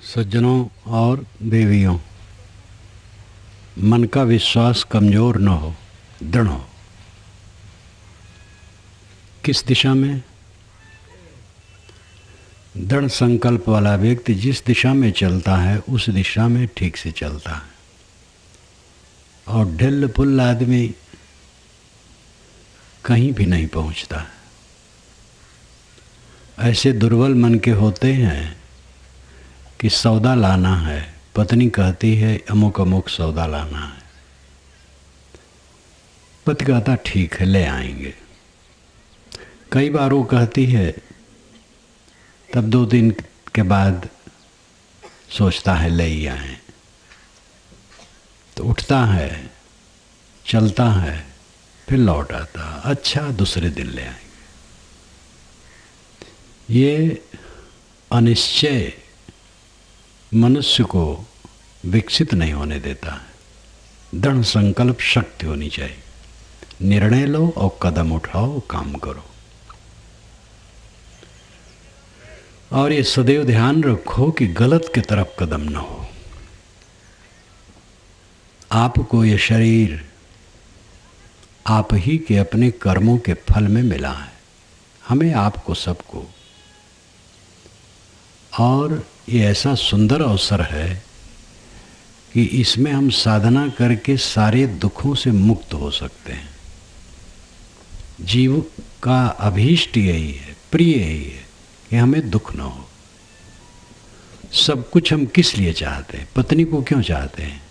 सज्जनों और देवियों, मन का विश्वास कमज़ोर न हो, दृढ़ हो। किस दिशा में? दृढ़ संकल्प वाला व्यक्ति जिस दिशा में चलता है उस दिशा में ठीक से चलता है, और ढिल्ल पुल्ल आदमी कहीं भी नहीं पहुंचता है। ऐसे दुर्बल मन के होते हैं कि सौदा लाना है, पत्नी कहती है अमुक अमुक सौदा लाना है, पति कहता ठीक है ले आएंगे। कई बार वो कहती है, तब 2 दिन के बाद सोचता है ले ही आए, तो उठता है, चलता है, फिर लौट आता, अच्छा दूसरे दिन ले आएंगे। ये अनिश्चय मनुष्य को विकसित नहीं होने देता है। दृढ़ संकल्प शक्ति होनी चाहिए। निर्णय लो और कदम उठाओ, काम करो। और ये सदैव ध्यान रखो कि गलत की तरफ कदम न हो। आपको ये शरीर आप ही के अपने कर्मों के फल में मिला है, हमें, आपको, सबको। और ये ऐसा सुंदर अवसर है कि इसमें हम साधना करके सारे दुखों से मुक्त हो सकते हैं। जीव का अभीष्ट यही है, प्रिय यही है कि हमें दुख न हो। सब कुछ हम किस लिए चाहते हैं? पत्नी को क्यों चाहते हैं?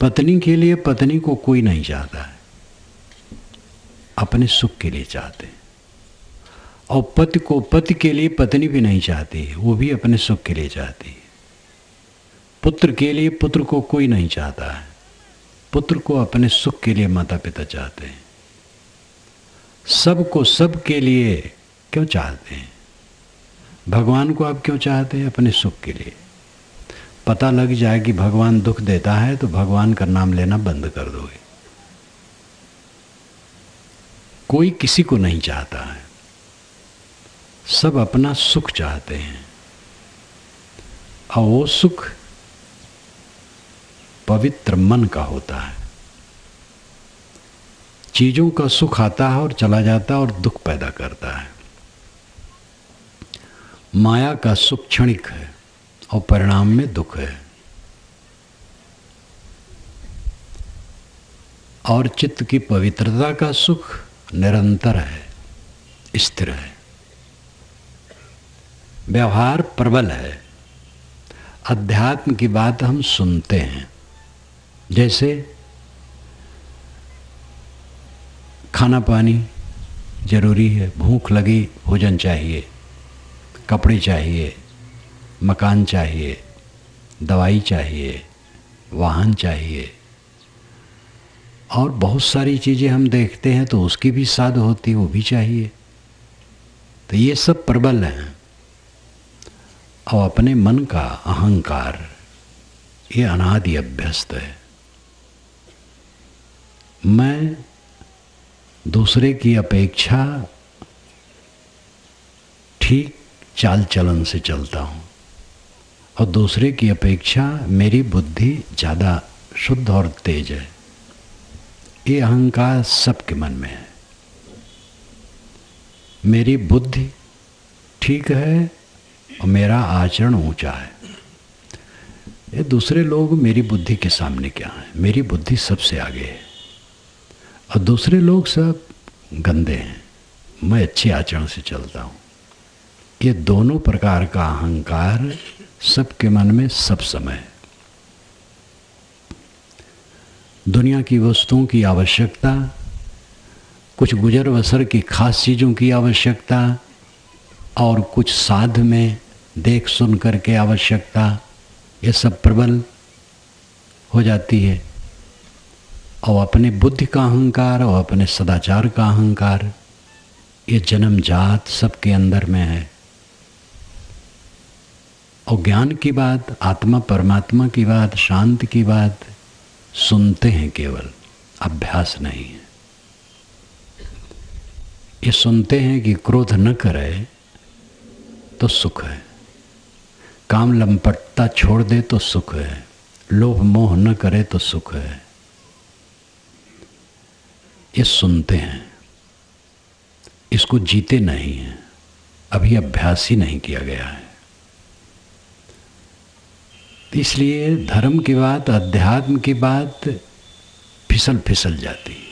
पत्नी के लिए पत्नी को कोई नहीं चाहता है, अपने सुख के लिए चाहते हैं। और पति को पति के लिए पत्नी भी नहीं चाहती है, वो भी अपने सुख के लिए चाहती है। पुत्र के लिए पुत्र को कोई नहीं चाहता है, पुत्र को अपने सुख के लिए माता पिता चाहते हैं। सबको सब के लिए क्यों चाहते हैं? भगवान को आप क्यों चाहते हैं? अपने सुख के लिए। पता लग जाए कि भगवान दुख देता है तो भगवान का नाम लेना बंद कर दोगे। कोई किसी को नहीं चाहता है, सब अपना सुख चाहते हैं। और वो सुख पवित्र मन का होता है। चीजों का सुख आता है और चला जाता है और दुख पैदा करता है। माया का सुख क्षणिक है और परिणाम में दुख है। और चित्त की पवित्रता का सुख निरंतर है, स्थिर है। व्यवहार प्रबल है। अध्यात्म की बात हम सुनते हैं, जैसे खाना पानी जरूरी है, भूख लगी, भोजन चाहिए, कपड़े चाहिए, मकान चाहिए, दवाई चाहिए, वाहन चाहिए, और बहुत सारी चीज़ें हम देखते हैं तो उसकी भी साध होती है, वो भी चाहिए। तो ये सब प्रबल हैं। और अपने मन का अहंकार, ये अनादि अभ्यस्त है। मैं दूसरे की अपेक्षा ठीक चाल चलन से चलता हूँ, और दूसरे की अपेक्षा मेरी बुद्धि ज़्यादा शुद्ध और तेज है। ये अहंकार सबके मन में है। मेरी बुद्धि ठीक है और मेरा आचरण ऊंचा है। ये दूसरे लोग मेरी बुद्धि के सामने क्या है? मेरी बुद्धि सबसे आगे है, और दूसरे लोग सब गंदे हैं, मैं अच्छे आचरण से चलता हूँ। ये दोनों प्रकार का अहंकार सबके मन में सब समय है। दुनिया की वस्तुओं की आवश्यकता, कुछ गुजर बसर की खास चीज़ों की आवश्यकता, और कुछ साध में देख सुन करके आवश्यकता, ये सब प्रबल हो जाती है। और अपने बुद्धि का अहंकार और अपने सदाचार का अहंकार, ये जन्मजात सबके अंदर में है। और ज्ञान की बात, आत्मा परमात्मा की बात, शांति की बात सुनते हैं, केवल अभ्यास नहीं है। ये सुनते हैं कि क्रोध न करे तो सुख है, काम लंपटता छोड़ दे तो सुख है, लोभ मोह न करे तो सुख है। ये सुनते हैं, इसको जीते नहीं हैं, अभी अभ्यास ही नहीं किया गया है। इसलिए धर्म की बात, अध्यात्म की बात फिसल फिसल जाती है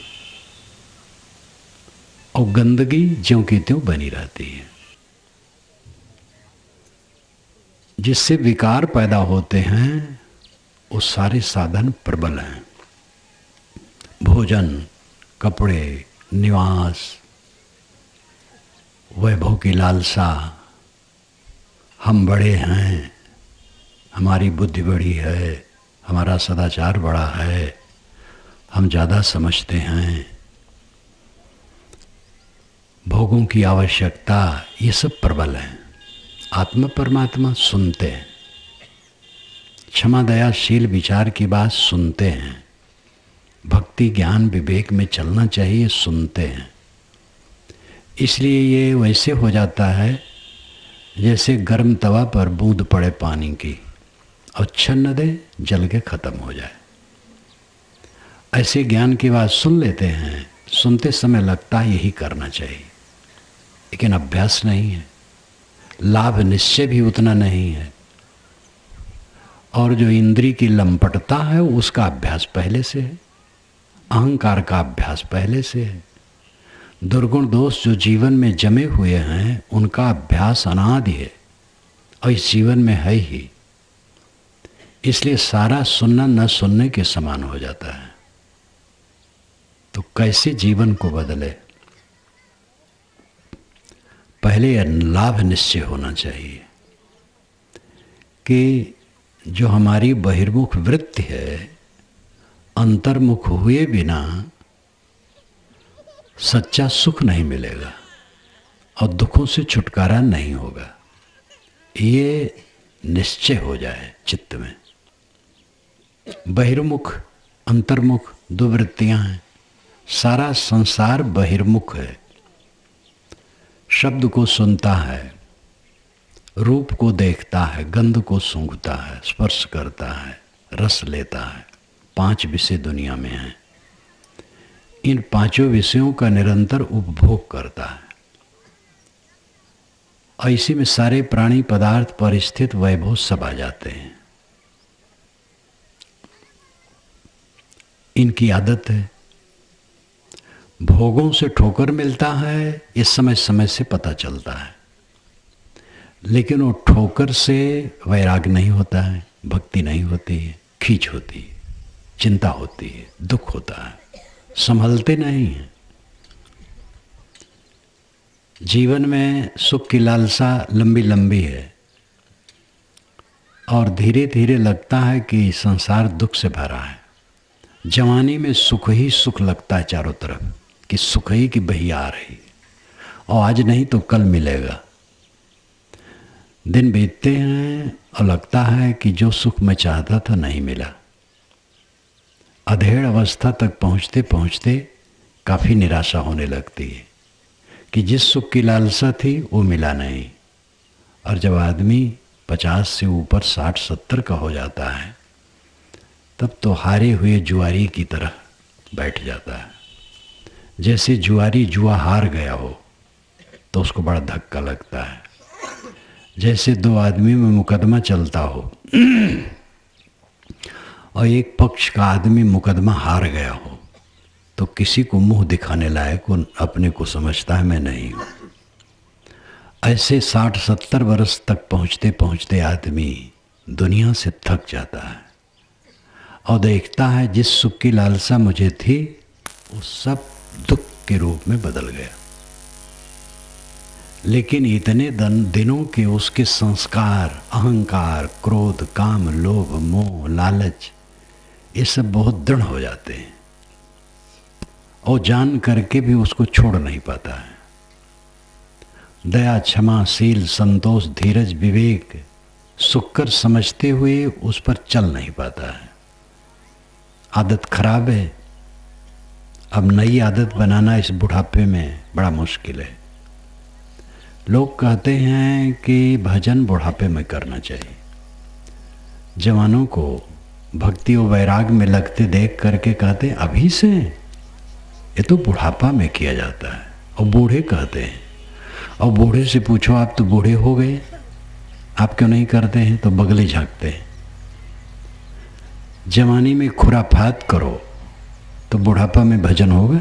और गंदगी ज्यों की त्यों बनी रहती है, जिससे विकार पैदा होते हैं। वो सारे साधन प्रबल हैं, भोजन, कपड़े, निवास, वैभव की लालसा, हम बड़े हैं, हमारी बुद्धि बड़ी है, हमारा सदाचार बड़ा है, हम ज़्यादा समझते हैं, भोगों की आवश्यकता, ये सब प्रबल है। आत्मा परमात्मा सुनते हैं, क्षमा दया शील विचार की बात सुनते हैं, भक्ति ज्ञान विवेक में चलना चाहिए, सुनते हैं। इसलिए ये वैसे हो जाता है जैसे गर्म तवा पर बूंद पड़े पानी की और छन्न दे, जल के ख़त्म हो जाए। ऐसे ज्ञान की बात सुन लेते हैं, सुनते समय लगता है यही करना चाहिए, लेकिन अभ्यास नहीं है, लाभ निश्चय भी उतना नहीं है, और जो इंद्री की लंपटता है उसका अभ्यास पहले से है, अहंकार का अभ्यास पहले से है, दुर्गुण दोष जो जीवन में जमे हुए हैं उनका अभ्यास अनादि है और इस जीवन में है ही। इसलिए सारा सुनना न सुनने के समान हो जाता है। तो कैसे जीवन को बदले? पहले लाभ निश्चय होना चाहिए कि जो हमारी बहिर्मुख वृत्ति है, अंतर्मुख हुए बिना सच्चा सुख नहीं मिलेगा और दुखों से छुटकारा नहीं होगा। ये निश्चय हो जाए चित्त में। बहिर्मुख अंतर्मुख दो वृत्तियां हैं, सारा संसार बहिर्मुख है। शब्द को सुनता है, रूप को देखता है, गंध को सूंघता है, स्पर्श करता है, रस लेता है। 5 विषय दुनिया में हैं। इन 5 विषयों का निरंतर उपभोग करता है। ऐसे में सारे प्राणी पदार्थ परिस्थित वैभव सब आ जाते हैं। इनकी आदत है। भोगों से ठोकर मिलता है, इस समय समय से पता चलता है, लेकिन वो ठोकर से वैराग नहीं होता है, भक्ति नहीं होती है, खींच होती है, चिंता होती है, दुख होता है, संभलते नहीं हैं। जीवन में सुख की लालसा लंबी लंबी है और धीरे धीरे लगता है कि संसार दुख से भरा है। जवानी में सुख ही सुख लगता है चारों तरफ, कि सुख ही की बही आ रही, और आज नहीं तो कल मिलेगा। दिन बीतते हैं और लगता है कि जो सुख मैं चाहता था नहीं मिला। अधेड़ अवस्था तक पहुँचते पहुँचते काफ़ी निराशा होने लगती है कि जिस सुख की लालसा थी वो मिला नहीं। और जब आदमी 50 से ऊपर 60-70 का हो जाता है, तब तो हारे हुए जुआरी की तरह बैठ जाता है। जैसे जुआरी जुआ हार गया हो तो उसको बड़ा धक्का लगता है। जैसे 2 आदमी में मुकदमा चलता हो और एक पक्ष का आदमी मुकदमा हार गया हो तो किसी को मुंह दिखाने लायक अपने को समझता है मैं नहीं हूँ। ऐसे 60-70 वर्ष तक पहुँचते पहुँचते आदमी दुनिया से थक जाता है और देखता है जिस सुख की लालसा मुझे थी वो सब दुख के रूप में बदल गया। लेकिन इतने दिनों के उसके संस्कार, अहंकार, क्रोध, काम, लोभ, मोह, लालच, ये सब बहुत दृढ़ हो जाते हैं और जान करके भी उसको छोड़ नहीं पाता है। दया, क्षमा, शील, संतोष, धीरज, विवेक, सुखकर समझते हुए उस पर चल नहीं पाता है। आदत खराब है, अब नई आदत बनाना इस बुढ़ापे में बड़ा मुश्किल है। लोग कहते हैं कि भजन बुढ़ापे में करना चाहिए। जवानों को भक्ति और वैराग में लगते देख करके कहते हैं अभी से, ये तो बुढ़ापा में किया जाता है। और बूढ़े कहते हैं, और बूढ़े से पूछो आप तो बूढ़े हो गए, आप क्यों नहीं करते हैं? तो बगले झांकते हैं। जवानी में खुराफात करो तो बुढ़ापा में भजन होगा?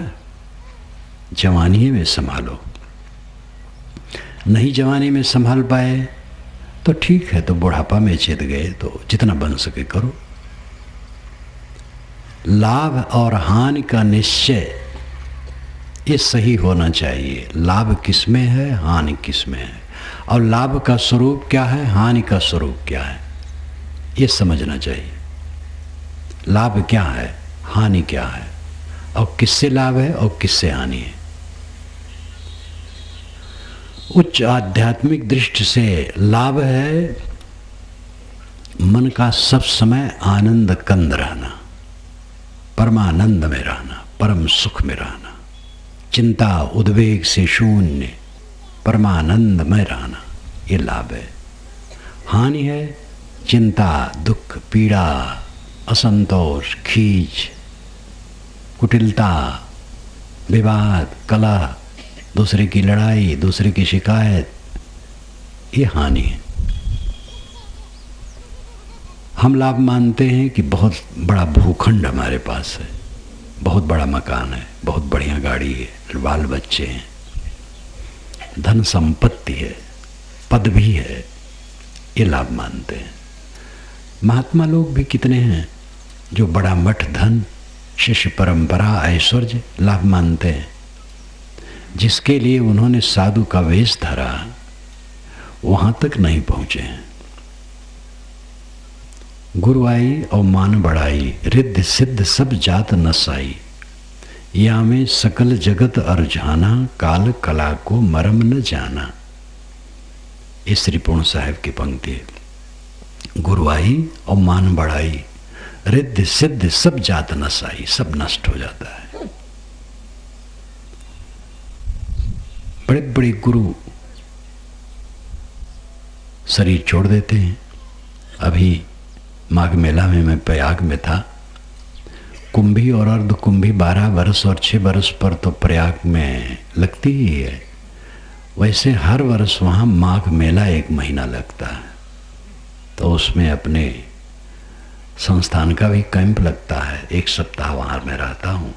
जवानी में संभालो। नहीं जवानी में संभाल पाए तो ठीक है, तो बुढ़ापा में चेत गए तो जितना बन सके करो। लाभ और हानि का निश्चय ये सही होना चाहिए। लाभ किस में है, हानि किस में है, और लाभ का स्वरूप क्या है, हानि का स्वरूप क्या है, ये समझना चाहिए। लाभ क्या है, हानि क्या है, और किससे लाभ है और किससे हानि है। उच्च आध्यात्मिक दृष्टि से लाभ है मन का सब समय आनंद कंद रहना, परमानंद में रहना, परम सुख में रहना, चिंता उद्वेग से शून्य परमानंद में रहना, ये लाभ है। हानि है चिंता, दुख, पीड़ा, असंतोष, खींच, कुटिलता, विवाद, कलह, दूसरे की लड़ाई, दूसरे की शिकायत, ये हानि है। हम लाभ मानते हैं कि बहुत बड़ा भूखंड हमारे पास है, बहुत बड़ा मकान है, बहुत बढ़िया गाड़ी है, बाल बच्चे हैं, धन संपत्ति है, पद भी है, ये लाभ मानते हैं। महात्मा लोग भी कितने हैं जो बड़ा मठ, धन, शिष्य परंपरा, ऐश्वर्य लाभ मानते हैं। जिसके लिए उन्होंने साधु का वेश धरा वहां तक नहीं पहुंचे हैं। गुरु आई और मान बढ़ाई, रिद्ध सिद्ध सब जात नसाई, या में सकल जगत अरझाना, काल कला को मरम न जाना। ये श्री पूर्ण साहिब की पंक्ति है। गुरु आई और मान बढ़ाई, रिद्ध सिद्ध सब जात नसाई, सब नष्ट हो जाता है। बड़े बड़े गुरु शरीर छोड़ देते हैं। अभी माघ मेला में मैं प्रयाग में था। कुंभी और अर्ध कुंभी 12 वर्ष और 6 वर्ष पर तो प्रयाग में लगती ही है। वैसे हर वर्ष वहाँ माघ मेला 1 महीना लगता है, तो उसमें अपने संस्थान का भी कैंप लगता है। 1 सप्ताह वहाँ मैं रहता हूँ।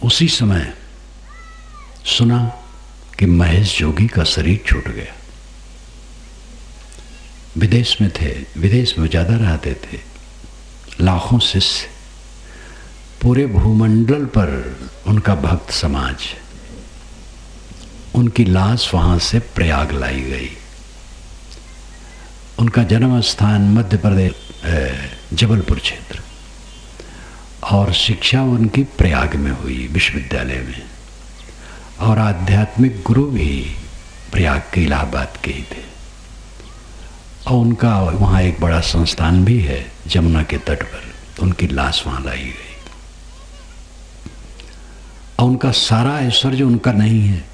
उसी समय सुना कि महेश जोगी का शरीर छूट गया। विदेश में थे, विदेश में ज़्यादा रहते थे, लाखों शिष्य, पूरे भूमंडल पर उनका भक्त समाज। उनकी लाश वहाँ से प्रयाग लाई गई। उनका जन्म स्थान मध्य प्रदेश जबलपुर क्षेत्र, और शिक्षा उनकी प्रयाग में हुई विश्वविद्यालय में, और आध्यात्मिक गुरु भी प्रयाग के, इलाहाबाद के ही थे। और उनका वहाँ एक बड़ा संस्थान भी है जमुना के तट पर, उनकी लाश वहाँ लाई गई। और उनका सारा ऐश्वर्य उनका नहीं है।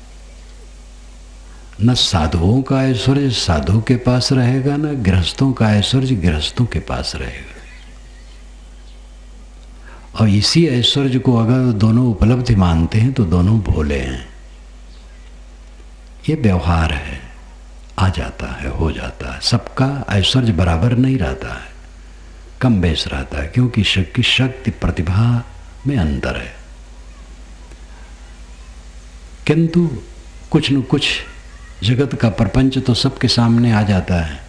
न साधुओं का ऐश्वर्य साधु के पास रहेगा, न गृहस्थों का ऐश्वर्य गृहस्थों के पास रहेगा। और इसी ऐश्वर्य को अगर दोनों उपलब्धि मानते हैं तो दोनों भोले हैं। ये व्यवहार है, आ जाता है, हो जाता है। सबका ऐश्वर्य बराबर नहीं रहता है, कम बेस रहता है, क्योंकि शक्ति प्रतिभा में अंतर है। किंतु कुछ न कुछ जगत का प्रपंच तो सबके सामने आ जाता है।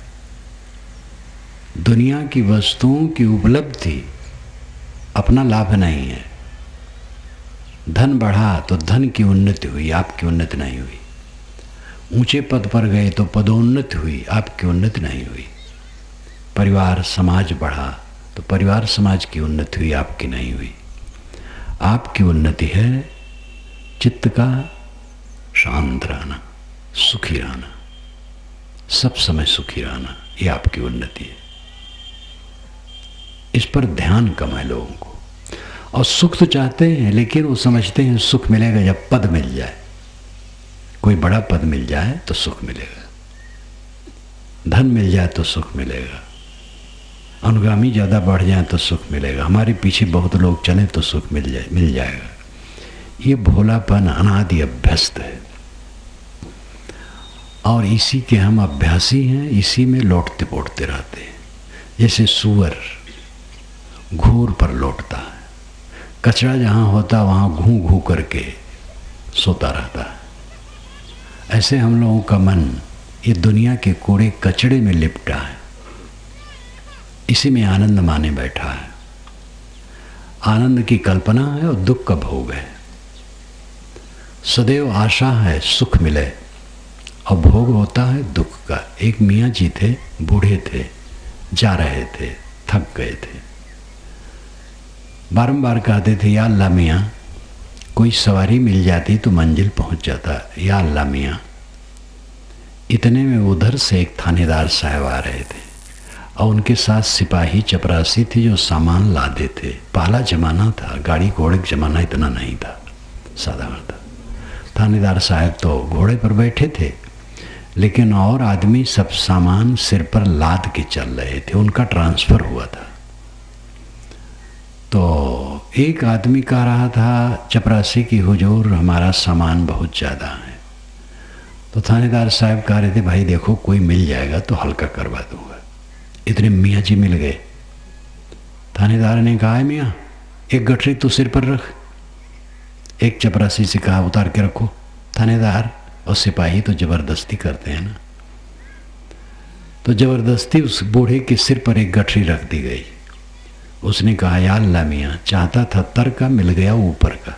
दुनिया की वस्तुओं की उपलब्धि अपना लाभ नहीं है। धन बढ़ा तो धन की उन्नति हुई, आपकी उन्नति नहीं हुई। ऊंचे पद पर गए तो पदोन्नति हुई, आपकी उन्नति नहीं हुई। परिवार समाज बढ़ा तो परिवार समाज की उन्नति हुई, आपकी नहीं हुई। आपकी उन्नति है चित्त का शांत रहना, सुखी रहना, सब समय सुखी रहना, ये आपकी उन्नति है। इस पर ध्यान कम है लोगों को। और सुख तो चाहते हैं, लेकिन वो समझते हैं सुख मिलेगा जब पद मिल जाए, कोई बड़ा पद मिल जाए तो सुख मिलेगा, धन मिल जाए तो सुख मिलेगा, अनुगामी ज़्यादा बढ़ जाए तो सुख मिलेगा, हमारे पीछे बहुत लोग चलें तो सुख मिल जाएगा। ये भोलापन अनादि अभ्यस्त है और इसी के हम अभ्यासी हैं, इसी में लौटते पोटते रहते हैं। जैसे सूअर घूर पर लौटता है, कचरा जहाँ होता वहाँ घू घू करके सोता रहता है। ऐसे हम लोगों का मन ये दुनिया के कूड़े कचड़े में लिपटा है, इसी में आनंद माने बैठा है। आनंद की कल्पना है और दुख का भोग है। सदैव आशा है सुख मिले और भोग होता है दुख का। एक मियाँ जी थे, बूढ़े थे, जा रहे थे, थक गए थे, बारंबार कहते थे या अल्लाह मियाँ कोई सवारी मिल जाती तो मंजिल पहुंच जाता, या अल्लाह मियाँ। इतने में उधर से एक थानेदार साहब आ रहे थे और उनके साथ सिपाही चपरासी थे जो सामान लादे थे। पहला जमाना था, गाड़ी घोड़े का जमाना इतना नहीं था, साधारण था। थानेदार साहब तो घोड़े पर बैठे थे, लेकिन और आदमी सब सामान सिर पर लाद के चल रहे थे, उनका ट्रांसफ़र हुआ था। तो एक आदमी कह रहा था चपरासी की हुजूर हमारा सामान बहुत ज़्यादा है। तो थानेदार साहब कह रहे थे भाई देखो कोई मिल जाएगा तो हल्का करवा दूंगा। इतने मियाँ जी मिल गए। थानेदार ने कहा है मियाँ एक गठरी तो सिर पर रख। एक चपरासी से कहा उतार के रखो। थानेदार और सिपाही तो ज़बरदस्ती करते हैं ना, तो ज़बरदस्ती उस बूढ़े के सिर पर एक गठरी रख दी गई। उसने कहा या अल्लाह मियाँ चाहता था तर का, मिल गया ऊपर का।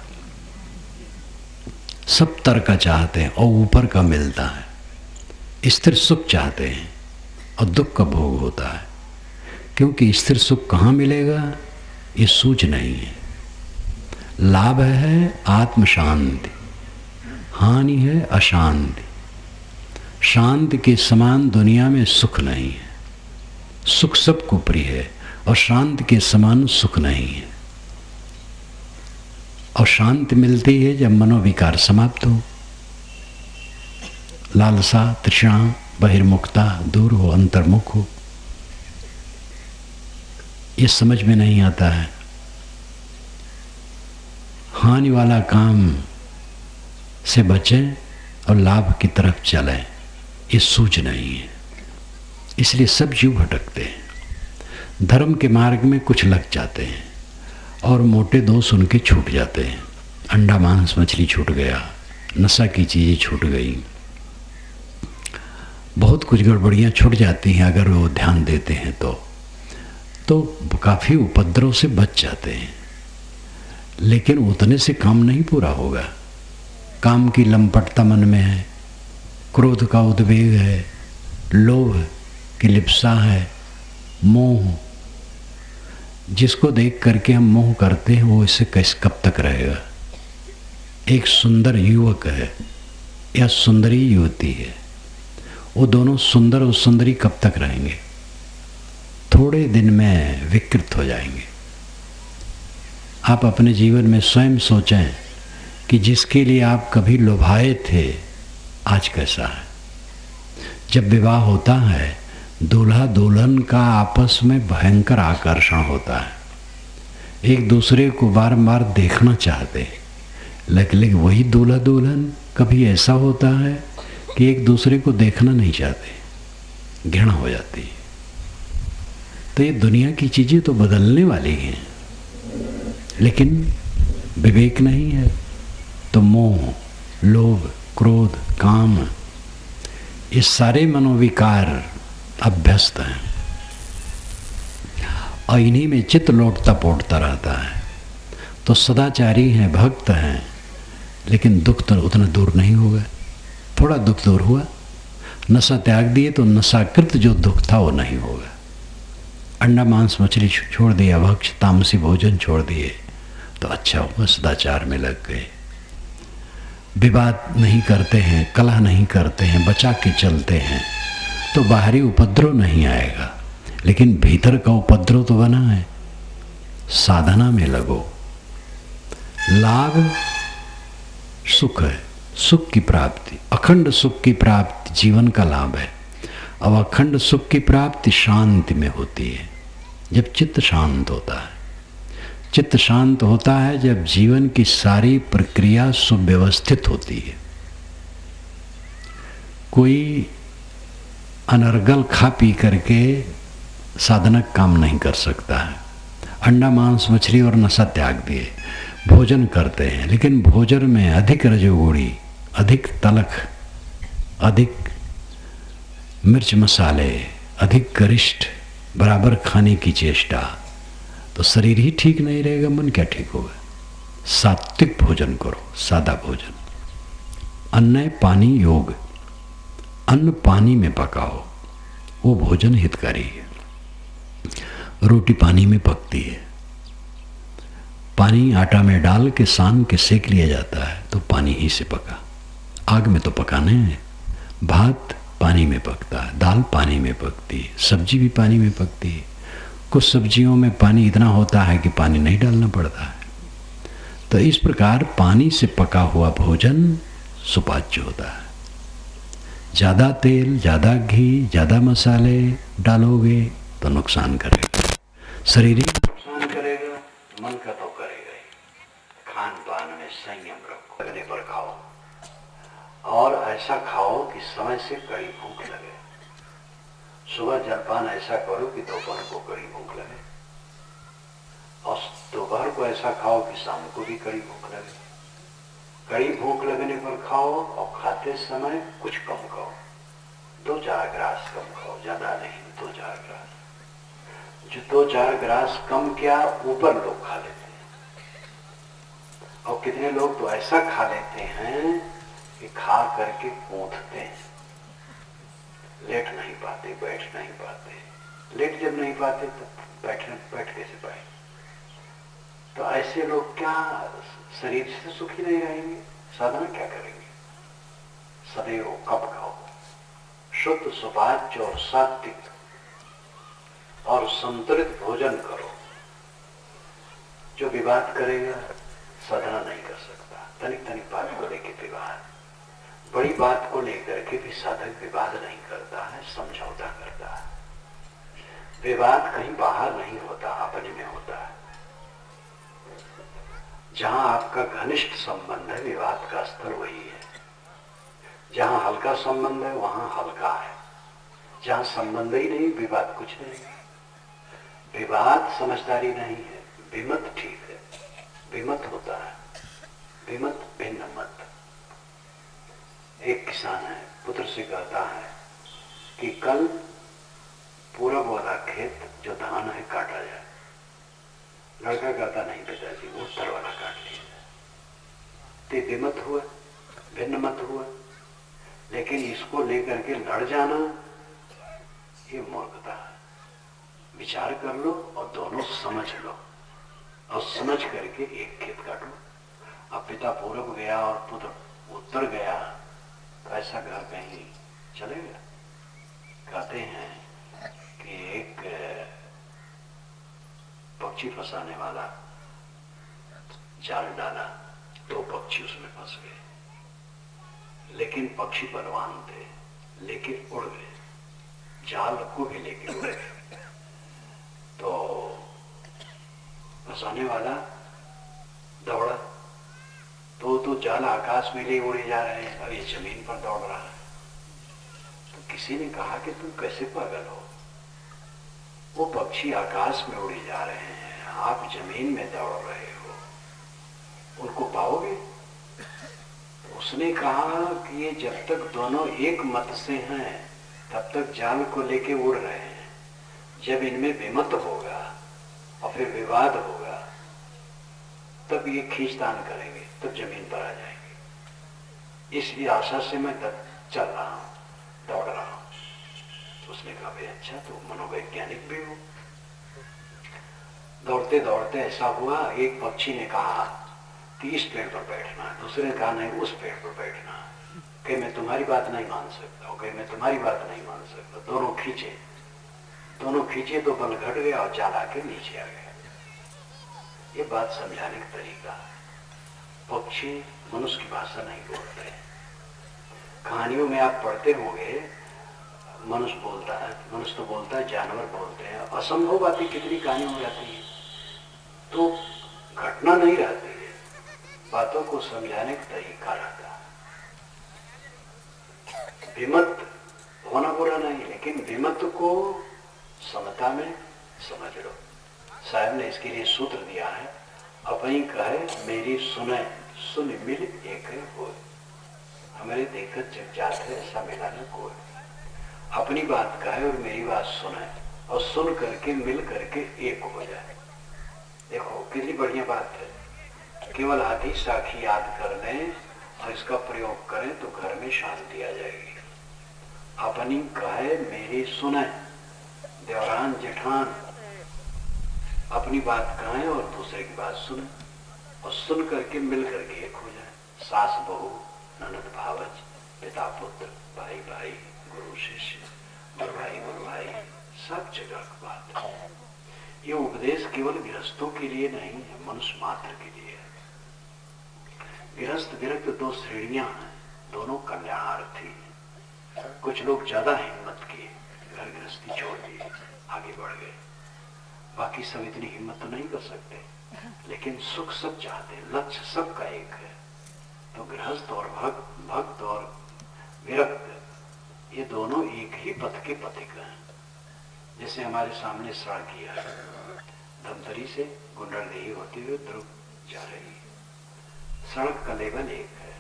सब तर का चाहते हैं और ऊपर का मिलता है। स्थिर सुख चाहते हैं और दुख का भोग होता है, क्योंकि स्थिर सुख कहाँ मिलेगा ये सूझ नहीं है। लाभ है आत्म शांति, हानि है अशांति। शांति के समान दुनिया में सुख नहीं है। सुख सबको प्रिय है और शांति के समान सुख नहीं है। और शांति मिलती है जब मनोविकार समाप्त हो, लालसा तृष्णा बहिर्मुखता दूर हो, अंतर्मुख हो। ये समझ में नहीं आता है। हानि वाला काम से बचें और लाभ की तरफ चलें, ये सूझ नहीं है। इसलिए सब जीव भटकते हैं। धर्म के मार्ग में कुछ लग जाते हैं और मोटे दोष उनके छूट जाते हैं। अंडा मांस मछली छूट गया, नशा की चीज़ें छूट गई, बहुत कुछ गड़बड़ियाँ छूट जाती हैं अगर वो ध्यान देते हैं तो काफ़ी उपद्रव से बच जाते हैं। लेकिन उतने से काम नहीं पूरा होगा। काम की लंपटता मन में है, क्रोध का उद्वेग है, लोभ की लिप्सा है, मोह, जिसको देख करके हम मोह करते हैं वो इसे कैसे कब तक रहेगा। एक सुंदर युवक है या सुंदरी युवती है, वो दोनों सुंदर और सुंदरी कब तक रहेंगे? थोड़े दिन में विकृत हो जाएंगे। आप अपने जीवन में स्वयं सोचें कि जिसके लिए आप कभी लोभाए थे आज कैसा है। जब विवाह होता है दूल्हा दुल्हन का आपस में भयंकर आकर्षण होता है, एक दूसरे को बार-बार देखना चाहते हैं, लेकिन वही दूल्हा दुल्हन कभी ऐसा होता है कि एक दूसरे को देखना नहीं चाहते, घृणा हो जाती है। तो ये दुनिया की चीज़ें तो बदलने वाली हैं, लेकिन विवेक नहीं है तो मोह, लोभ, क्रोध, काम, ये सारे मनोविकार अभ्यस्त हैं और इन्हीं में चित्त लौटता पोटता रहता है। तो सदाचारी हैं, भक्त हैं, लेकिन दुख तो उतना दूर नहीं होगा। थोड़ा दुख दूर हुआ, नशा त्याग दिए तो नशाकृत जो दुख था वो नहीं होगा। अंडा मांस मछली छोड़ दिया, भक्ष तामसी भोजन छोड़ दिए तो अच्छा हुआ, सदाचार में लग गए। विवाद नहीं करते हैं, कलह नहीं करते हैं, बचा के चलते हैं तो बाहरी उपद्रव नहीं आएगा, लेकिन भीतर का उपद्रव तो बना है। साधना में लगो, लाभ सुख है, सुख की प्राप्ति, अखंड सुख की प्राप्ति जीवन का लाभ है। अब अखंड सुख की प्राप्ति शांति में होती है, जब चित्त शांत होता है। चित्त शांत होता है जब जीवन की सारी प्रक्रिया सुव्यवस्थित होती है। कोई अनर्गल खा पी करके साधनक काम नहीं कर सकता है। अंडा मांस मछली और नशा त्याग दिए, भोजन करते हैं, लेकिन भोजन में अधिक रजोगुणी, अधिक तलख, अधिक मिर्च मसाले, अधिक गरिष्ठ बराबर खाने की चेष्टा, तो शरीर ही ठीक नहीं रहेगा, मन क्या ठीक होगा। सात्विक भोजन करो, सादा भोजन। अन्न पानी योग, अन्न पानी में पकाओ, वो भोजन हितकारी है। रोटी पानी में पकती है, पानी आटा में डाल के सान के सेक लिया जाता है तो पानी ही से पका। आग में तो पकाने हैं। भात पानी में पकता है, दाल पानी में पकती है, सब्जी भी पानी में पकती है। कुछ सब्जियों में पानी इतना होता है कि पानी नहीं डालना पड़ता है। तो इस प्रकार पानी से पका हुआ भोजन सुपाच्य होता है। ज़्यादा तेल, ज़्यादा घी, ज़्यादा मसाले डालोगे तो नुकसान करेगा, शरीर ही नुकसान करेगा, मन का तो करेगा ही। खान पान में संयम रखो, लगने पर खाओ, और ऐसा खाओ कि समय से कड़ी भूख लगे। सुबह जलपान ऐसा करो कि दोपहर को कड़ी भूख लगे, और दोपहर को ऐसा खाओ कि शाम को भी कड़ी भूख लगे। कड़ी भूख लगने पर खाओ, और खाते समय कुछ कम खाओ, 2-4 ग्रास कम खाओ, ज्यादा नहीं, 2-4 ग्रास। जो 2-4 ग्रास कम क्या ऊपर लोग खा लेते हैं, और कितने लोग तो ऐसा खा लेते हैं कि खा करके कूदते हैं, लेट नहीं पाते, बैठ नहीं पाते। लेट जब नहीं पाते तो बैठ कैसे पाए। तो ऐसे लोग क्या शरीर से सुखी नहीं रहेंगे, साधना क्या करेंगे। सदैव कप खाओ, शुद्ध सुपाच्य और सात्विक और संतुलित भोजन करो। जो विवाद करेगा साधना नहीं कर सकता। तनिक तनिक बात को लेकर विवाद, बड़ी बात को लेकर के भी साधक विवाद नहीं करता है, समझौता करता है। विवाद कहीं बाहर नहीं होता, अपने में होता है। जहां आपका घनिष्ठ संबंध है, विवाद का स्तर वही है। जहां हल्का संबंध है वहां हल्का है, जहां संबंध ही नहीं विवाद कुछ नहीं। विवाद समझदारी नहीं है, विमत ठीक है। विमत होता है, विमत भिन्न मत। एक किसान है, पुत्र से कहता है कि कल पूरब वाला खेत जो धान है काटा जाए। लड़का कहता नहीं पिताजी, उत्तर वाला काट लिया। तो विमत हुआ, भिन्न मत हुआ, लेकिन इसको लेकर के लड़ जाना ये मूर्खता है। विचार कर लो और दोनों समझ लो, और समझ करके एक खेत काटो। अब पिता पूरब गया और पुत्र उत्तर गया, तो ऐसा घर कहीं चलेगा। कहते हैं कि एक पक्षी फंसाने वाला जाल डाला, 2 पक्षी उसमें फंस गए, लेकिन पक्षी बलवान थे, लेकिन उड़ गए, जाल को भी लेके उड़ गए। तो फंसाने वाला दौड़ा, तो जाल आकाश में ले उड़े जा रहे हैं, और ये जमीन पर दौड़ रहा है। तो किसी ने कहा कि तुम कैसे पागल हो, वो पक्षी आकाश में उड़े जा रहे हैं, आप जमीन में दौड़ रहे हो, उनको पाओगे? उसने कहा कि ये जब तक दोनों एक मत से हैं तब तक जाल को लेके उड़ रहे हैं। जब इनमें विमत होगा और फिर विवाद होगा, तब ये खींचतान करेंगे, तब जमीन पर आ जाएंगे। इसलिए आशा से मैं चल रहा हूं, दौड़ रहा हूं। उसने कहा भाई अच्छा, तो मनोवैज्ञानिक भी हो। दौड़ते दौड़ते ऐसा हुआ, एक पक्षी ने कहा कि इस पेड़ पर बैठना है, दूसरे ने कहा नहीं उस पेड़ पर बैठना है। कहीं मैं तुम्हारी बात नहीं मान सकता, कहीं मैं तुम्हारी बात नहीं मान सकता। दोनों खींचे तो बल घट गया और जाल आके नीचे आ गया। ये बात समझाने का तरीका। पक्षी मनुष्य की भाषा नहीं बोलते। कहानियों में आप पढ़ते होंगे, मनुष्य बोलता है, मनुष्य तो बोलता है, जानवर बोलते हैं। असंभव बातें कितनी कहानियों में रहती है, तो घटना नहीं रहती है, बातों को समझाने का तरीका रहता है। विमत होना बुरा नहीं, लेकिन विमत को समता में समझ लो। साहब ने इसके लिए सूत्र दिया है, अपनी कहे मेरी सुने, सुन मिल एक हो, हमारे देखत जग जात है ऐसा मिला न कोई। अपनी बात कहे और मेरी बात सुने, और सुन करके मिल करके एक हो जाए। देखो कितनी बढ़िया बात है। केवल आधी साखी याद कर लें और इसका प्रयोग करें तो घर में शांति आ जाएगी। अपनी कहे मेरी सुने, देवरान जेठान अपनी बात कहें और दूसरे की बात सुने, और सुन करके मिल करके एक हो जाए। सास बहू, ननद भावज, पिता पुत्र, भाई भाई, गुरु शिष्य, गुरु भाई, सब जगह की बात है। ये उपदेश केवल गृहस्थों के लिए नहीं है, मनुष्य मात्र के लिए है। गृहस्थ विरक्त दो श्रेणियां हैं, दोनों कल्याणार्थी हैं। कुछ लोग ज्यादा हिम्मत किए, घर गृहस्थी छोड़ दिए, आगे बढ़ गए। बाकी सब इतनी हिम्मत तो नहीं कर सकते, लेकिन सुख सब चाहते हैं, लक्ष्य सबका एक है। तो गृहस्थ और भक्त और विरक्त, ये दोनों एक ही पथ के पथिक हैं। जैसे हमारे सामने सड़क किया है, धमतरी से गुंडरदेही होते हुए ध्रुव जा रही है। सड़क का लेवल एक है,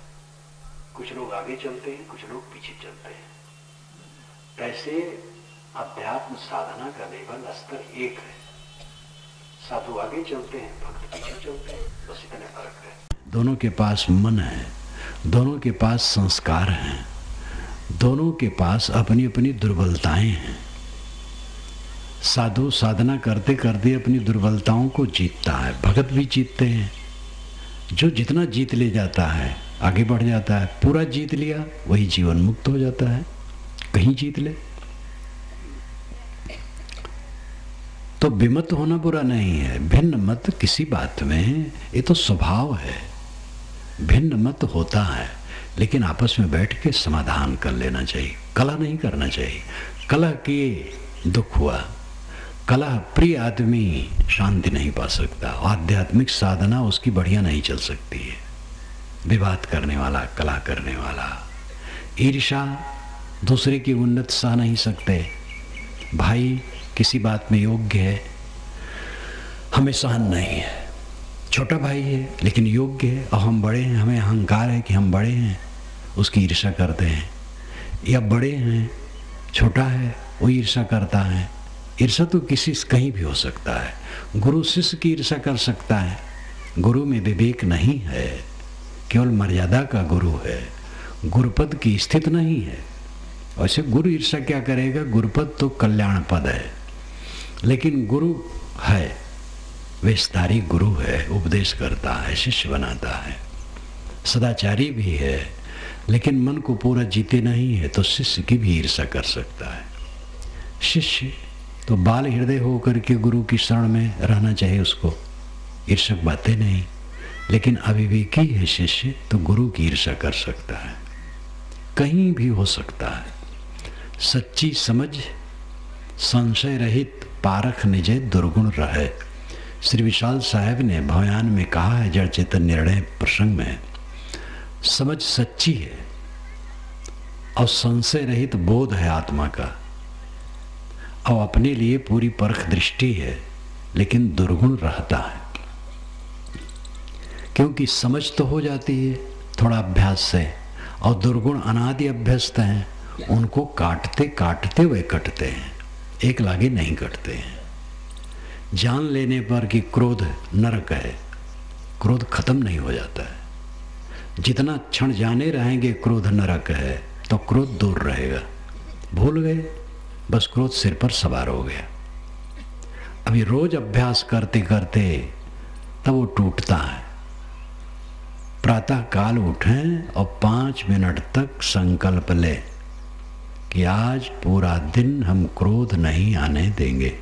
कुछ लोग आगे चलते हैं, कुछ लोग पीछे चलते हैं। ऐसे अध्यात्म साधना का लेवल स्तर एक है। साधु आगे चलते हैं, भक्त पीछे चलते हैं, बस इतने फर्क है। दोनों के पास मन है, दोनों के पास संस्कार हैं, दोनों के पास अपनी अपनी दुर्बलताएं हैं। साधु साधना करते करते अपनी दुर्बलताओं को जीतता है, भगत भी जीतते हैं। जो जितना जीत ले जाता है आगे बढ़ जाता है, पूरा जीत लिया वही जीवन मुक्त हो जाता है। कहीं जीत ले तो विमत होना बुरा नहीं है। भिन्न मत किसी बात में, ये तो स्वभाव है। भिन्न मत होता है, लेकिन आपस में बैठ के समाधान कर लेना चाहिए, कलह नहीं करना चाहिए। कलह किए दुख हुआ, कलह प्रिय आदमी शांति नहीं पा सकता, आध्यात्मिक साधना उसकी बढ़िया नहीं चल सकती है। विवाद करने वाला, कलह करने वाला, ईर्ष्या, दूसरे की उन्नति सह नहीं सकते। भाई किसी बात में योग्य है, हमें सहन नहीं है। छोटा भाई है लेकिन योग्य है, और हम बड़े हैं, हमें अहंकार है कि हम बड़े हैं, उसकी ईर्ष्या करते हैं। या बड़े हैं, छोटा है, वो ईर्ष्या करता है। ईर्ष्या तो किसी से कहीं भी हो सकता है। गुरु शिष्य की ईर्ष्या कर सकता है। गुरु में विवेक नहीं है, केवल मर्यादा का गुरु है, गुरुपद की स्थिति नहीं है। वैसे गुरु ईर्ष्या क्या करेगा, गुरुपद तो कल्याण पद है, लेकिन गुरु है, विस्तारी गुरु है, उपदेश करता है, शिष्य बनाता है, सदाचारी भी है, लेकिन मन को पूरा जीते नहीं है, तो शिष्य की भी ईर्ष्या कर सकता है। शिष्य तो बाल हृदय होकर के गुरु की शरण में रहना चाहिए, उसको ईर्ष्यक बातें नहीं। लेकिन अविवेकी है शिष्य, तो गुरु की ईर्ष्या कर सकता है, कहीं भी हो सकता है। सच्ची समझ संशय रहित पारख निजे दुर्गुण रहे। श्री विशाल साहब ने भवयान में कहा है, जड़ चेतन निर्णय प्रसंग में, समझ सच्ची है और संशय रहित बोध है आत्मा का, और अपने लिए पूरी परख दृष्टि है, लेकिन दुर्गुण रहता है। क्योंकि समझ तो हो जाती है थोड़ा अभ्यास से, और दुर्गुण अनादि अभ्यस्त हैं, उनको काटते काटते वे कटते हैं, एक लागे नहीं कटते हैं। जान लेने पर कि क्रोध नरक है, क्रोध खत्म नहीं हो जाता है। जितना क्षण जाने रहेंगे क्रोध नरक है, तो क्रोध दूर रहेगा। भूल गए, बस क्रोध सिर पर सवार हो गया। अभी रोज अभ्यास करते करते तब वो टूटता है। प्रातः काल उठें और 5 मिनट तक संकल्प लें कि आज पूरा दिन हम क्रोध नहीं आने देंगे,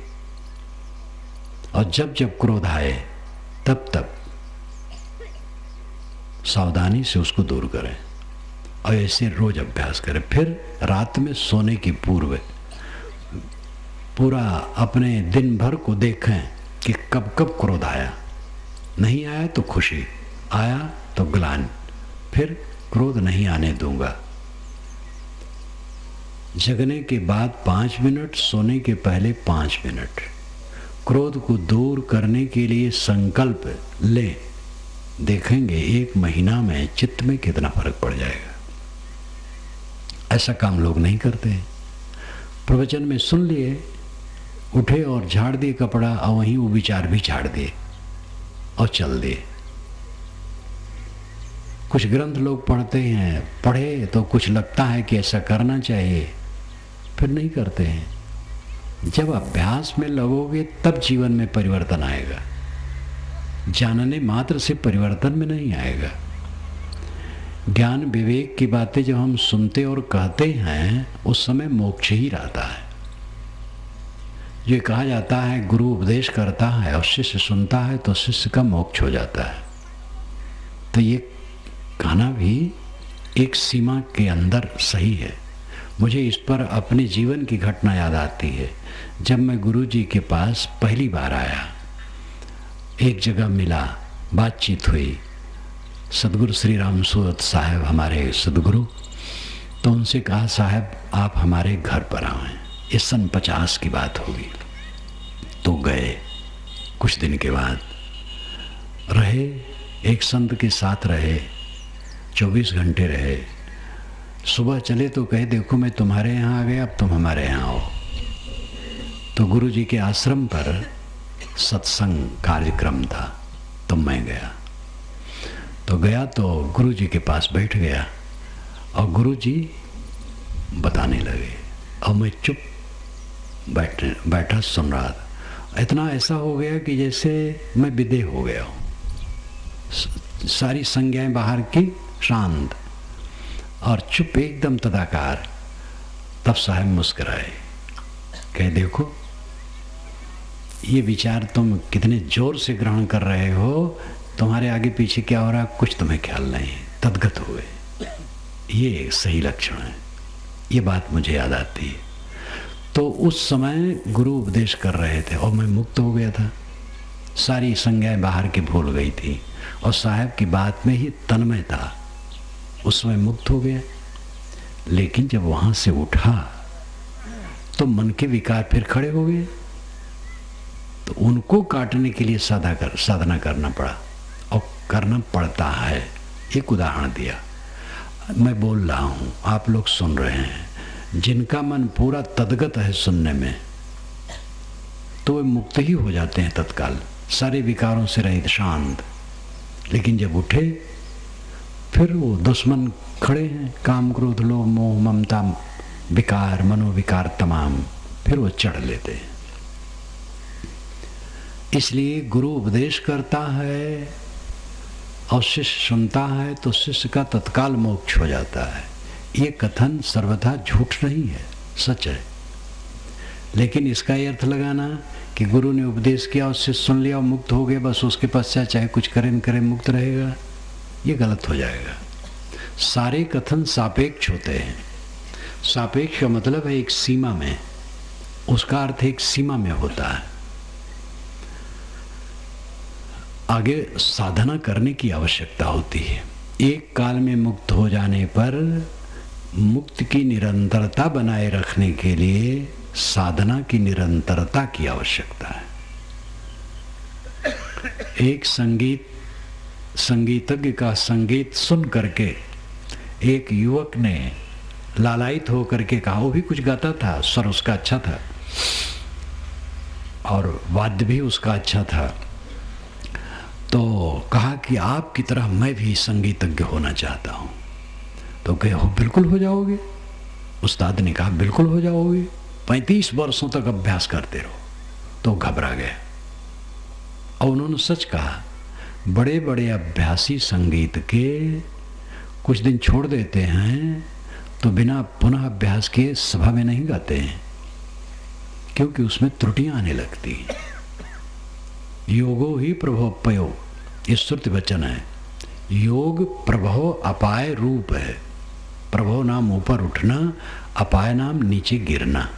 और जब जब क्रोध आए तब तब सावधानी से उसको दूर करें और ऐसे रोज अभ्यास करें। फिर रात में सोने की पूर्व पूरा अपने दिन भर को देखें कि कब कब क्रोध आया, नहीं आया तो खुशी, आया तो ग्लानि, फिर क्रोध नहीं आने दूंगा। जगने के बाद 5 मिनट, सोने के पहले 5 मिनट क्रोध को दूर करने के लिए संकल्प लें। देखेंगे 1 महीना में चित्त में कितना फर्क पड़ जाएगा। ऐसा काम लोग नहीं करते हैं। प्रवचन में सुन लिए, उठे और झाड़ दिए कपड़ा और वहीं वो विचार भी झाड़ दिए और चल दिए। कुछ ग्रंथ लोग पढ़ते हैं, पढ़े तो कुछ लगता है कि ऐसा करना चाहिए, फिर नहीं करते हैं। जब अभ्यास में लगोगे तब जीवन में परिवर्तन आएगा। जानने मात्र से परिवर्तन में नहीं आएगा। ज्ञान विवेक की बातें जब हम सुनते और कहते हैं उस समय मोक्ष ही रहता है। ये कहा जाता है गुरु उपदेश करता है और शिष्य सुनता है तो शिष्य का मोक्ष हो जाता है। तो ये कहना भी एक सीमा के अंदर सही है। मुझे इस पर अपने जीवन की घटना याद आती है। जब मैं गुरु जी के पास पहली बार आया, एक जगह मिला, बातचीत हुई, सदगुरु श्री राम सूरत साहब हमारे सदगुरु, तो उनसे कहा साहब आप हमारे घर पर आएं। ये सन 50 की बात होगी। तो गए। कुछ दिन के बाद रहे, एक संत के साथ रहे, 24 घंटे रहे। सुबह चले तो कहे देखो मैं तुम्हारे यहाँ आ गया, अब तुम हमारे यहाँ आओ। तो गुरु जी के आश्रम पर सत्संग कार्यक्रम था, तो मैं गया। तो गया तो गुरु जी के पास बैठ गया और गुरु जी बताने लगे और मैं चुप बैठा सुन रहा था। इतना ऐसा हो गया कि जैसे मैं विदे हो गया हूँ। सारी संज्ञाएं बाहर की, शांत और चुप एकदम तदाकार। तब साहब मुस्कुराए, कहे देखो ये विचार तुम कितने जोर से ग्रहण कर रहे हो, तुम्हारे आगे पीछे क्या हो रहा कुछ तुम्हें ख्याल नहीं, तद्गत हुए। ये सही लक्षण है। ये बात मुझे याद आती है। तो उस समय गुरु उपदेश कर रहे थे और मैं मुक्त हो गया था। सारी संज्ञाएं बाहर की भूल गई थी और साहब की बात में ही तन्मय था। उस समय मुक्त हो गया। लेकिन जब वहां से उठा तो मन के विकार फिर खड़े हो गए। तो उनको काटने के लिए साधना करना पड़ा और करना पड़ता है। एक उदाहरण दिया, मैं बोल रहा हूँ, आप लोग सुन रहे हैं। जिनका मन पूरा तद्गत है सुनने में, तो वे मुक्त ही हो जाते हैं तत्काल, सारे विकारों से रहित, शांत। लेकिन जब उठे फिर वो दुश्मन खड़े हैं, काम क्रोध लोभ मोह ममता विकार मनोविकार तमाम, फिर वो चढ़ लेते हैं। इसलिए गुरु उपदेश करता है और शिष्य सुनता है तो शिष्य का तत्काल मोक्ष हो जाता है। ये कथन सर्वथा झूठ नहीं है, सच है। लेकिन इसका ये अर्थ लगाना कि गुरु ने उपदेश किया और शिष्य सुन लिया और मुक्त हो गए, बस उसके पश्चात चाहे कुछ करे न करे मुक्त रहेगा, ये गलत हो जाएगा। सारे कथन सापेक्ष होते हैं। सापेक्ष का मतलब है एक सीमा में, उसका अर्थ एक सीमा में होता है। आगे साधना करने की आवश्यकता होती है। एक काल में मुक्त हो जाने पर मुक्त की निरंतरता बनाए रखने के लिए साधना की निरंतरता की आवश्यकता है। एक संगीतज्ञ का संगीत सुन करके एक युवक ने लालायित होकर के कहा, वो भी कुछ गाता था, स्वर उसका अच्छा था और वाद्य भी उसका अच्छा था, तो कहा कि आपकी तरह मैं भी संगीतज्ञ होना चाहता हूँ। तो कहे हो बिल्कुल हो जाओगे। उस्ताद ने कहा बिल्कुल हो जाओगे, 35 वर्षों तक अभ्यास करते रहो। तो घबरा गया और उन्होंने सच कहा। बड़े बड़े अभ्यासी संगीत के कुछ दिन छोड़ देते हैं तो बिना पुनः अभ्यास के सभा में नहीं गाते हैं, क्योंकि उसमें त्रुटियां आने लगती हैं। योगो ही प्रभोपयो, ये श्रुति वचन है। योग प्रभव अपाय रूप है। प्रभव नाम ऊपर उठना, अपाय नाम नीचे गिरना।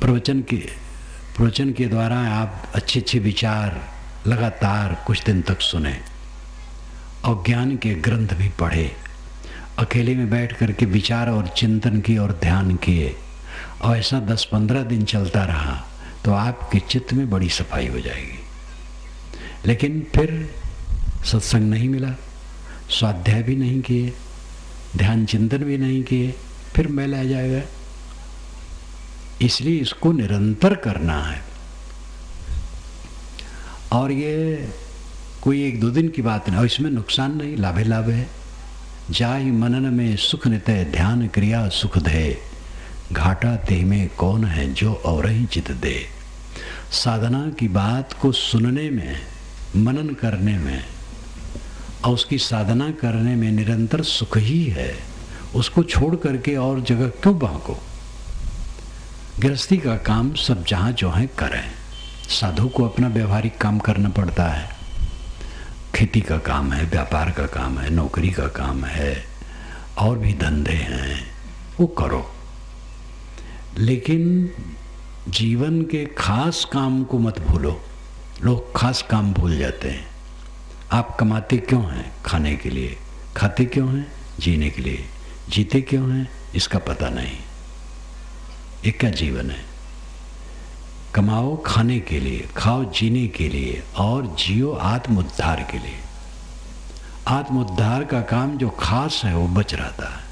प्रवचन के द्वारा आप अच्छे अच्छे विचार लगातार कुछ दिन तक सुने और ज्ञान के ग्रंथ भी पढ़े, अकेले में बैठ करके विचार और चिंतन किए और ध्यान किए, और ऐसा 10-15 दिन चलता रहा तो आपके चित्त में बड़ी सफाई हो जाएगी। लेकिन फिर सत्संग नहीं मिला, स्वाध्याय भी नहीं किए, ध्यान चिंतन भी नहीं किए, फिर मैल आ जाएगा। इसलिए इसको निरंतर करना है। और ये कोई 1-2 दिन की बात नहीं, और इसमें नुकसान नहीं, लाभे लाभ है। जाहि मनन में सुख नितय, ध्यान क्रिया सुख दे, घाटा तेह में कौन है जो और ही चित दे। साधना की बात को सुनने में, मनन करने में और उसकी साधना करने में निरंतर सुख ही है। उसको छोड़ करके और जगह क्यों भागो। गृहस्थी का काम सब जहाँ जो है करें। साधु को अपना व्यवहारिक काम करना पड़ता है, खेती का काम है, व्यापार का काम है, नौकरी का काम है, और भी धंधे हैं, वो करो। लेकिन जीवन के खास काम को मत भूलो। लोग खास काम भूल जाते हैं। आप कमाते क्यों हैं? खाने के लिए। खाते क्यों हैं? जीने के लिए। जीते क्यों हैं? इसका पता नहीं। ये क्या जीवन है? कमाओ खाने के लिए, खाओ जीने के लिए, और जियो आत्मोद्धार के लिए। आत्मोद्धार का काम जो खास है वो बच रहता है।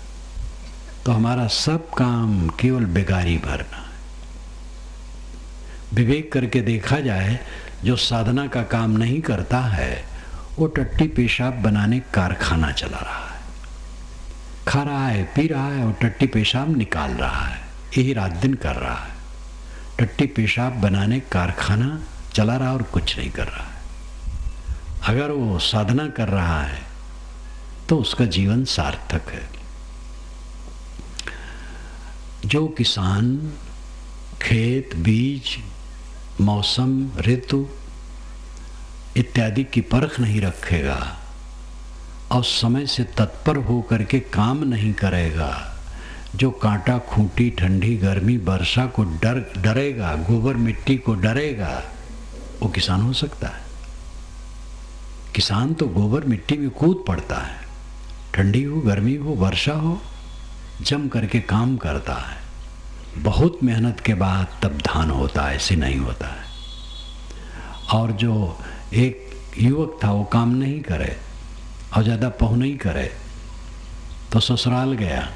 तो हमारा सब काम केवल बेगारी भरना है। विवेक करके देखा जाए, जो साधना का काम नहीं करता है वो टट्टी पेशाब बनाने कारखाना चला रहा है। खा रहा है, पी रहा है और टट्टी पेशाब निकाल रहा है। यही रात दिन कर रहा है। टट्टी पेशाब बनाने कारखाना चला रहा और कुछ नहीं कर रहा है। अगर वो साधना कर रहा है तो उसका जीवन सार्थक है। जो किसान खेत, बीज, मौसम, ऋतु इत्यादि की परख नहीं रखेगा और समय से तत्पर होकर के काम नहीं करेगा, जो कांटा, खूंटी, ठंडी, गर्मी, वर्षा को डरेगा, गोबर मिट्टी को डरेगा, वो किसान हो सकता है? किसान तो गोबर मिट्टी में कूद पड़ता है। ठंडी हो, गर्मी हो, वर्षा हो, जम करके काम करता है। बहुत मेहनत के बाद तब धान होता है, ऐसे नहीं होता है। और जो एक युवक था वो काम नहीं करे और ज़्यादा पहुँ नहीं करे तो ससुराल गया,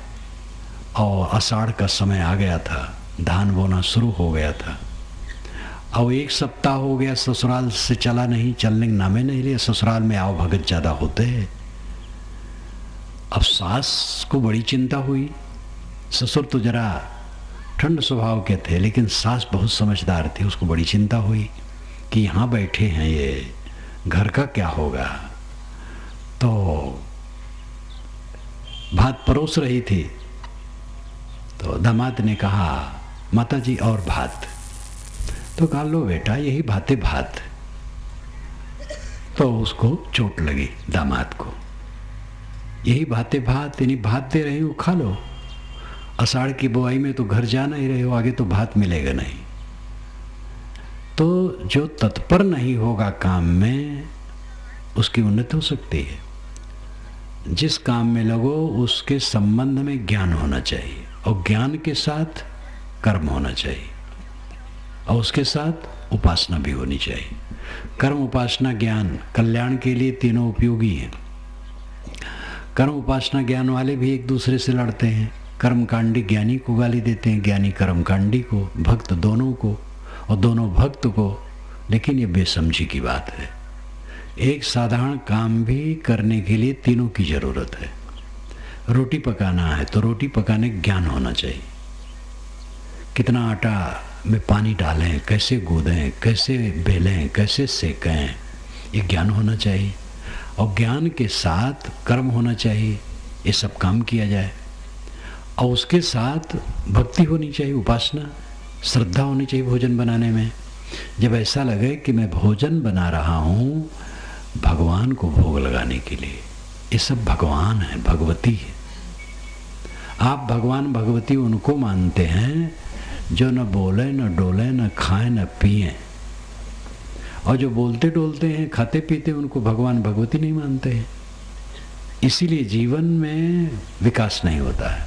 और आषाढ़ का समय आ गया था, धान बोना शुरू हो गया था, और 1 सप्ताह हो गया ससुराल से चला नहीं, चलने के नामे नहीं लिया। ससुराल में आओ भगत ज़्यादा होते हैं। अब सास को बड़ी चिंता हुई। ससुर तो जरा ठंड स्वभाव के थे, लेकिन सास बहुत समझदार थी। उसको बड़ी चिंता हुई कि यहाँ बैठे हैं ये, घर का क्या होगा। तो भात परोस रही थी तो दामाद ने कहा, माता जी और भात। तो कहा, लो बेटा यही भाते भात। तो उसको चोट लगी दामाद को। यही भाते भात, यानी भात दे रही हूँ, खा लो। आषाढ़ की बुआई में तो घर जा नहीं रहे हो, आगे तो भात मिलेगा नहीं। तो जो तत्पर नहीं होगा काम में, उसकी उन्नति हो सकती है। जिस काम में लगो उसके संबंध में ज्ञान होना चाहिए, और ज्ञान के साथ कर्म होना चाहिए, और उसके साथ उपासना भी होनी चाहिए। कर्म, उपासना, ज्ञान कल्याण के लिए तीनों उपयोगी हैं। कर्म उपासना ज्ञान वाले भी एक दूसरे से लड़ते हैं। कर्मकांडी ज्ञानी को गाली देते हैं, ज्ञानी कर्मकांडी को, भक्त दोनों को, और दोनों भक्त को। लेकिन ये बेसमझी की बात है। एक साधारण काम भी करने के लिए तीनों की जरूरत है। रोटी पकाना है तो रोटी पकाने ज्ञान होना चाहिए। कितना आटा में पानी डालें, कैसे गूंदें, कैसे बेलें, कैसे सेकें, ये ज्ञान होना चाहिए। और ज्ञान के साथ कर्म होना चाहिए, ये सब काम किया जाए। और उसके साथ भक्ति होनी चाहिए, उपासना, श्रद्धा होनी चाहिए भोजन बनाने में। जब ऐसा लगे कि मैं भोजन बना रहा हूँ भगवान को भोग लगाने के लिए। ये सब भगवान है, भगवती है। आप भगवान भगवती उनको मानते हैं जो न बोले न डोले न खाए न पिए, और जो बोलते डोलते हैं खाते पीते उनको भगवान भगवती नहीं मानते हैं। इसीलिए जीवन में विकास नहीं होता है।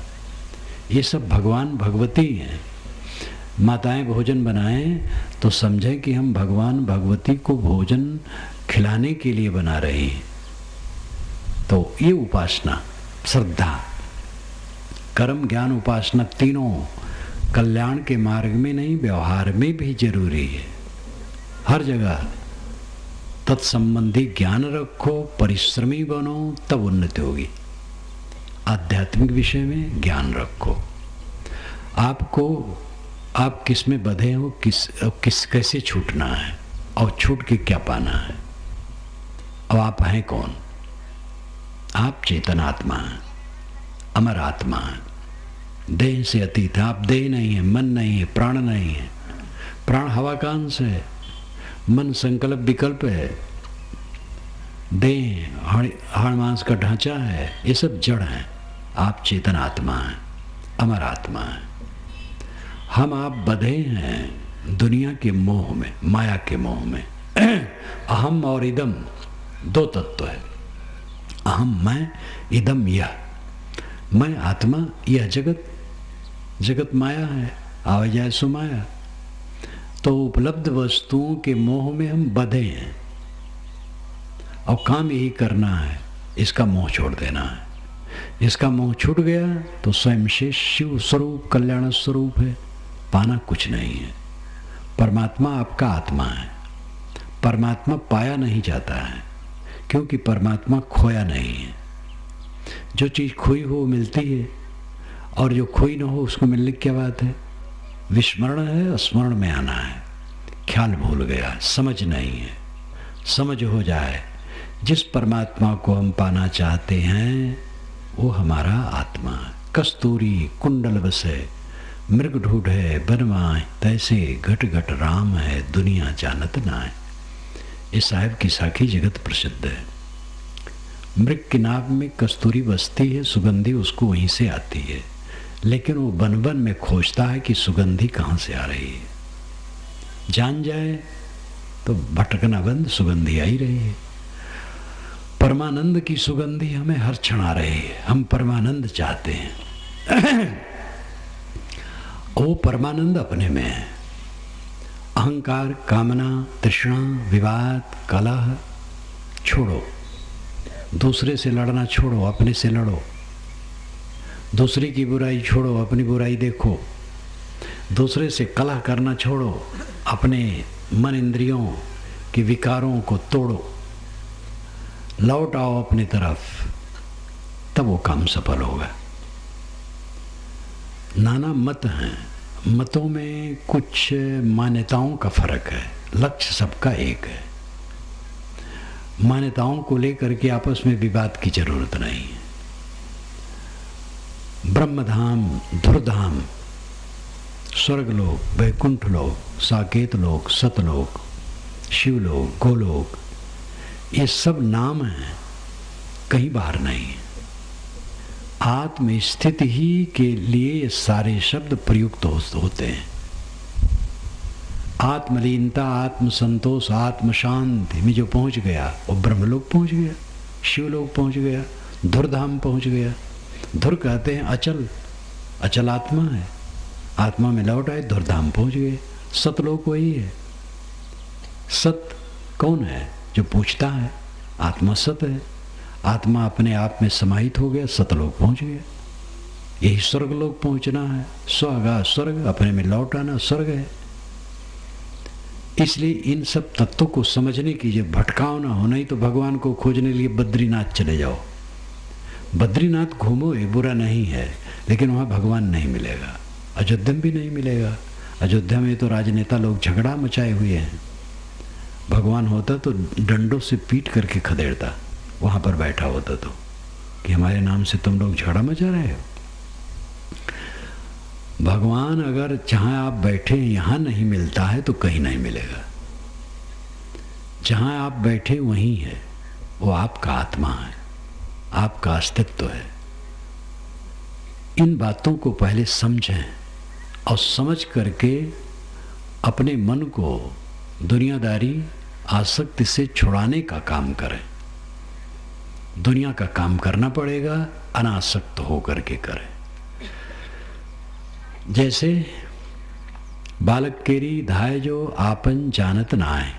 ये सब भगवान भगवती हैं। माताएं भोजन बनाएं तो समझें कि हम भगवान भगवती को भोजन खिलाने के लिए बना रही हैं। तो ये उपासना, श्रद्धा, कर्म, ज्ञान, उपासना तीनों कल्याण के मार्ग में नहीं, व्यवहार में भी जरूरी है। हर जगह तत्संबंधी ज्ञान रखो, परिश्रमी बनो, तब उन्नति होगी। आध्यात्मिक विषय में ज्ञान रखो। आप किस में बंधे हो, किस कैसे छूटना है और छूट के क्या पाना है। अब आप हैं कौन? आप चेतन आत्मा हैं, अमर आत्मा हैं, देह से अतीत है। आप देह नहीं है, मन नहीं है, प्राण नहीं है। प्राण हवा का अंश है, मन संकल्प विकल्प है, देह हाड़ मांस का ढांचा है, ये सब जड़ हैं। आप चेतन आत्मा हैं, अमर आत्मा हैं। हम आप बंधे हैं दुनिया के मोह में, माया के मोह में। अहम और इदम दो तत्व है। अहम मैं, इदम यह। मैं आत्मा, यह जगत, जगत माया है, आवे जाए सो माया। तो उपलब्ध वस्तुओं के मोह में हम बंधे हैं और काम यही करना है, इसका मोह छोड़ देना है। इसका मोह छूट गया तो स्वयं से शिव स्वरूप, कल्याण स्वरूप है, पाना कुछ नहीं है। परमात्मा आपका आत्मा है। परमात्मा पाया नहीं जाता है क्योंकि परमात्मा खोया नहीं है। जो चीज़ खोई हो वो मिलती है, और जो खोई ना हो उसको मिलने की क्या बात है। विस्मरण है, स्मरण में आना है। ख्याल भूल गया, समझ नहीं है। समझ हो जाए। जिस परमात्मा को हम पाना चाहते हैं वो हमारा आत्मा है। कस्तूरी कुंडल बसे मृग ढूढ़े बनवाए, तैसे घट घट राम है, दुनिया जानत नाय। इस साहिब की साखी जगत प्रसिद्ध है। मृग की नाभ में कस्तूरी बसती है, सुगंधी उसको वहीं से आती है, लेकिन वो बन बन में खोजता है कि सुगंधी कहाँ से आ रही है। जान जाए तो भटकना बंद, सुगंधी आ ही रही है। परमानंद की सुगंधी हमें हर क्षण आ रही है। हम परमानंद चाहते हैं। वो परमानंद अपने में है। अहंकार, कामना, तृष्णा, विवाद, कलह छोड़ो। दूसरे से लड़ना छोड़ो, अपने से लड़ो। दूसरे की बुराई छोड़ो, अपनी बुराई देखो। दूसरे से कलह करना छोड़ो, अपने मन इंद्रियों के विकारों को तोड़ो। लौट आओ अपनी तरफ, तब वो काम सफल होगा। नाना मत हैं, मतों में कुछ मान्यताओं का फर्क है, लक्ष्य सबका एक है। मान्यताओं को लेकर के आपस में विवाद की जरूरत नहीं है। ब्रह्मधाम, धुरधाम, स्वर्गलोक, वैकुंठ लोक, साकेत लोक, सतलोक, शिवलोक, गोलोक, ये सब नाम हैं, कहीं बाहर नहीं। आत्म स्थिति ही के लिए ये सारे शब्द प्रयुक्त होते हैं। आत्मलीनता, आत्म संतोष, आत्म शांति में जो पहुंच गया वो ब्रह्मलोक पहुंच गया, शिवलोक पहुंच गया, धुरधाम पहुंच गया। धुर कहते हैं अचल, अचल आत्मा है। आत्मा में लौट आए, धुरधाम पहुंच गए। सतलोक वही है। सत कौन है? जो पूछता है। आत्मा सत है। आत्मा अपने आप में समाहित हो गया, सतलोक पहुंच गया। यही स्वर्गलोक पहुंचना है। स्वर्ग, स्वर्ग अपने में लौट आना स्वर्ग है। इसलिए इन सब तत्वों को समझने की जो भटकाव ना हो, नहीं तो भगवान को खोजने के लिए बद्रीनाथ चले जाओ। बद्रीनाथ घूमो, ये बुरा नहीं है, लेकिन वहाँ भगवान नहीं मिलेगा। अयोध्या में भी नहीं मिलेगा। अयोध्या में तो राजनेता लोग झगड़ा मचाए हुए हैं। भगवान होता तो डंडों से पीट करके खदेड़ता, वहाँ पर बैठा होता तो, कि हमारे नाम से तुम लोग झगड़ा मचा रहे हो। भगवान अगर जहाँ आप बैठे यहाँ नहीं मिलता है तो कहीं नहीं मिलेगा। जहाँ आप बैठे वहीं है। वो आपका आत्मा है, आपका अस्तित्व है। इन बातों को पहले समझें और समझ करके अपने मन को दुनियादारी आसक्ति से छुड़ाने का काम करें। दुनिया का काम करना पड़ेगा, अनासक्त होकर के करें। जैसे बालक केरी धाय जो आपन जानत ना आए।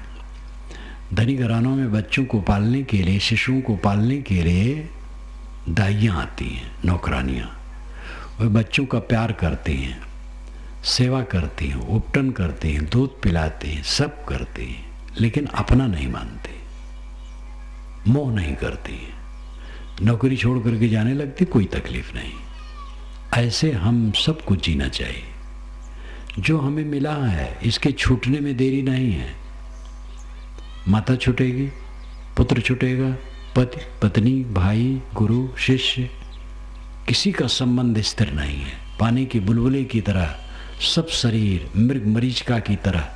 धनी घरानों में बच्चों को पालने के लिए, शिशुओं को पालने के लिए दाइयाँ आती हैं, नौकरानियाँ। वे बच्चों का प्यार करती हैं, सेवा करती हैं, उपटन करती हैं, दूध पिलाती हैं, सब करती हैं, लेकिन अपना नहीं मानती, मोह नहीं करती हैं। नौकरी छोड़ करके जाने लगती, कोई तकलीफ नहीं। ऐसे हम सबको जीना चाहिए। जो हमें मिला है इसके छूटने में देरी नहीं है। माता छूटेगी, पुत्र छूटेगा, पति पत्नी, भाई, गुरु, शिष्य, किसी का संबंध स्थिर नहीं है। पानी की बुलबुले की तरह सब शरीर मृग मरीचिका की तरह,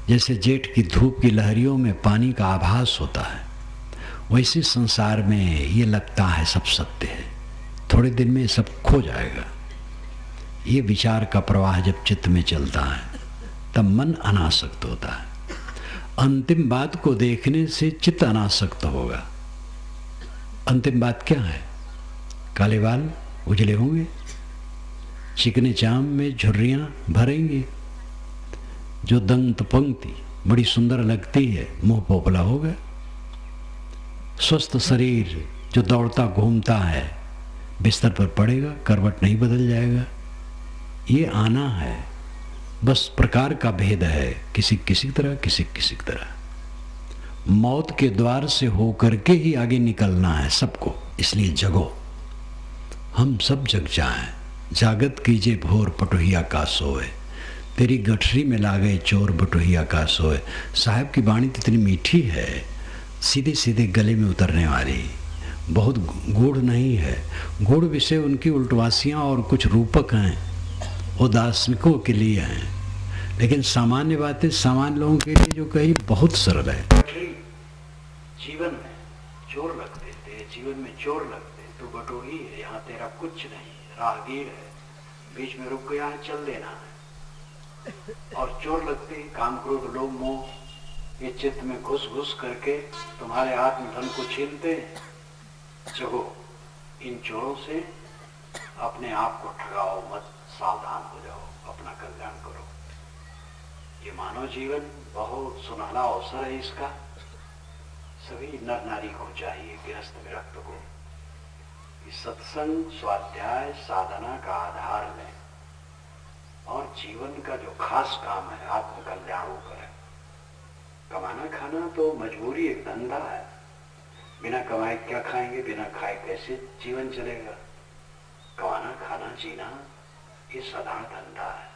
जैसे जेठ की धूप की लहरियों में पानी का आभास होता है, वैसे संसार में ये लगता है सब सत्य है, थोड़े दिन में सब खो जाएगा। ये विचार का प्रवाह जब चित्त में चलता है तब मन अनासक्त होता है। अंतिम बात को देखने से चित्त अनासक्त होगा। अंतिम बात क्या है? काले बाल उजले होंगे, चिकने चाम में झुर्रियां भरेंगी, जो दंत पंक्ति बड़ी सुंदर लगती है मुंह पोपला होगा। स्वस्थ शरीर जो दौड़ता घूमता है बिस्तर पर पड़ेगा, करवट नहीं बदल जाएगा। ये आना है, बस प्रकार का भेद है, किसी किसी तरह, किसी किसी तरह। मौत के द्वार से होकर के ही आगे निकलना है सबको। इसलिए जगो, हम सब जग जाएं। जागत कीजिए भोर पटोहिया का सोए, तेरी गठरी में ला गए चोर बटोहिया का सोए। साहब की वाणी तो इतनी मीठी है, सीधे सीधे गले में उतरने वाली, बहुत गूढ़ नहीं है। गूढ़ विषय उनकी उल्टवासियाँ और कुछ रूपक हैं, वो दार्शनिकों के लिए हैं, लेकिन सामान्य बातें सामान्य लोगों के लिए जो कही बहुत सरल है। जीवन में चोर लगते, तेरे जीवन में चोर लगते, तू बटोही है, यहाँ तेरा कुछ नहीं, राहगीर है, बीच में रुक गया है, चल देना है। और चोर लगते काम क्रोध लोभ मोह ये चित्त में घुस घुस करके तुम्हारे आत्मधन को छीनते। जगो, इन चोरों से अपने आप को ठगाओ मत, सावधान हो जाओ, अपना कल्याण करो। ये मानव जीवन बहुत सुनहला अवसर है। इसका सभी नर नारी को चाहिए, गृहस्थ विरक्त को, इस सत्संग स्वाध्याय साधना का आधार लें और जीवन का जो खास काम है आत्म कल्याण करें। कमाना खाना तो मजबूरी, एक धंधा है। बिना कमाए क्या खाएंगे, बिना खाए कैसे जीवन चलेगा। कमाना खाना जीना ये साधारण धंधा है।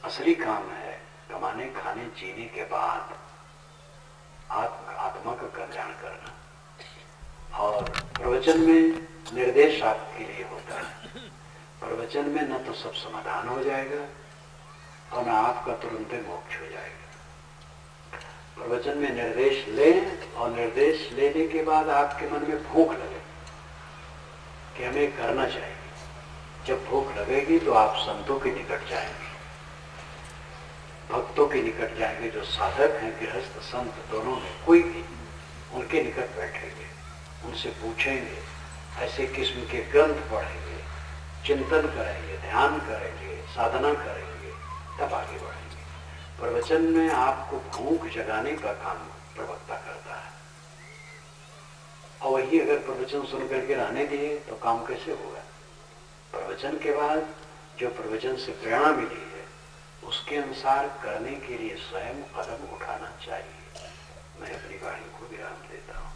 असली काम है कमाने खाने जीने के बाद आत्मा का कल्याण करना। और प्रवचन में निर्देश आपके लिए होता है। प्रवचन में न तो सब समाधान हो जाएगा और न आपका तुरंत मोक्ष हो जाएगा। प्रवचन में निर्देश लें और निर्देश लेने के बाद आपके मन में भूख लगे कि हमें करना चाहिए। जब भूख लगेगी तो आप संतों के निकट जाएंगे, भक्तों के निकट जाएंगे, जो साधक हैं, गृहस्थ संत दोनों में कोई भी, उनके निकट बैठेंगे, उनसे पूछेंगे, ऐसे किस्म के ग्रंथ पढ़ेंगे, चिंतन करेंगे, ध्यान करेंगे, साधना करेंगे, तब आगे बढ़ेंगे। प्रवचन में आपको भूख जगाने का काम प्रवक्ता करता है। और वही अगर प्रवचन सुन करके रहने दिए तो काम कैसे होगा। प्रवचन के बाद जो प्रवचन से प्रेरणा मिली है उसके अनुसार करने के लिए स्वयं कदम उठाना चाहिए। मैं अपनी वाणी को विराम देता हूँ।